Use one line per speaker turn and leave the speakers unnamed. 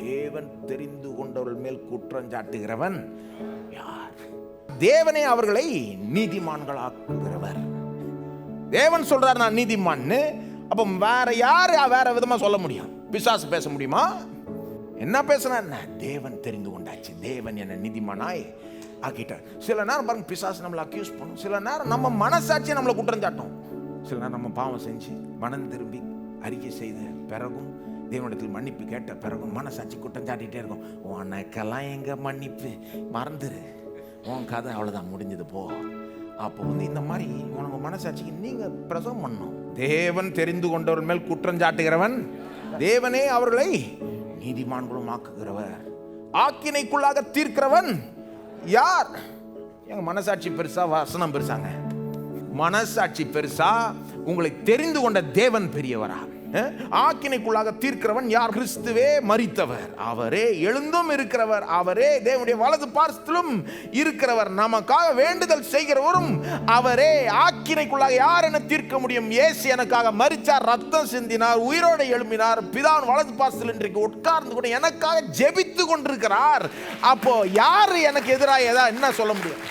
தேவன் தெரிந்து கொண்டவர்கள் மேல் குற்றம் சாட்டுகிறவன் யார்? தேவனே அவர்களை நீதிமான்களாக்குகிறவர். தேவன் சொல்றார் நான் நீதிமான்னு. அப்ப வேற யாரு வேற விதமா சொல்ல முடியும்? பிசாசு பேச முடியுமா? என்ன பேசுறேன்? தேவன் தெரிந்து கொண்டாச்சு, தேவன் என்ன நீதிமானாய் ஆக்கிட்டார். சில நேரம் பாருங்க, பிசாசு நம்மளை அக்யூஸ் பண்ணும். சில நேரம் நம்ம மனசாட்சியை நம்மளை குற்றம் சாட்டும். சில நேரம் நம்ம பாவம் செஞ்சு மனம் திரும்பி அறிக்கை செய்த பிறகும், தேவனிடத்தில் மன்னிப்பு கேட்ட பிறகும் மனசாட்சி குற்றம் சாட்டிகிட்டே இருக்கும். உனக்கெல்லாம் எங்க மன்னிப்பு, மறந்துரு, உன் கதை அவ்வளோதான், முடிஞ்சது போ. அப்போ இந்த மாதிரி உனக்கு மனசாட்சிக்கு நீங்க பிரசவம் பண்ணணும். தேவன் தெரிந்து கொண்டவர் மேல் குற்றம் சாட்டுகிறவன், தேவனே அவர்களை நீதிமான்களும் ஆக்குகிறவர், ஆக்கினைக்குள்ளாக தீர்க்கிறவன் யார்? எங்க மனசாட்சி பெருசா, வசனம் பெருசாங்க? மனசாட்சி பெருசா, உங்களை தெரிந்து கொண்ட தேவன் பெரியவரா? ஆக்கினைக்குள்ளாக தீர்க்கிறவன் யார்? கிறிஸ்துவே மரித்தவர், அவரே எழுந்தும் இருக்கிறவர், அவரே தேவனுடைய வலது பார்சத்திலும் இருக்கிறவர், நமக்காக வேண்டுதல் செய்கிறவரும் அவரே. ஆக்கினைக்குள்ளாக யார் என தீர்க்க முடியும்? இயேசு எனக்காக மரிச்சார், ரத்தம் சிந்தினார், உயிரோடு எழும்பினார், பிதாவின் வலது பார்சத்தில் இன்றைக்கு உட்கார்ந்து கூட எனக்காக ஜெபித்து கொண்டிருக்கிறார். அப்போ யாரு எனக்கு எதிராக என்ன சொல்ல முடியும்?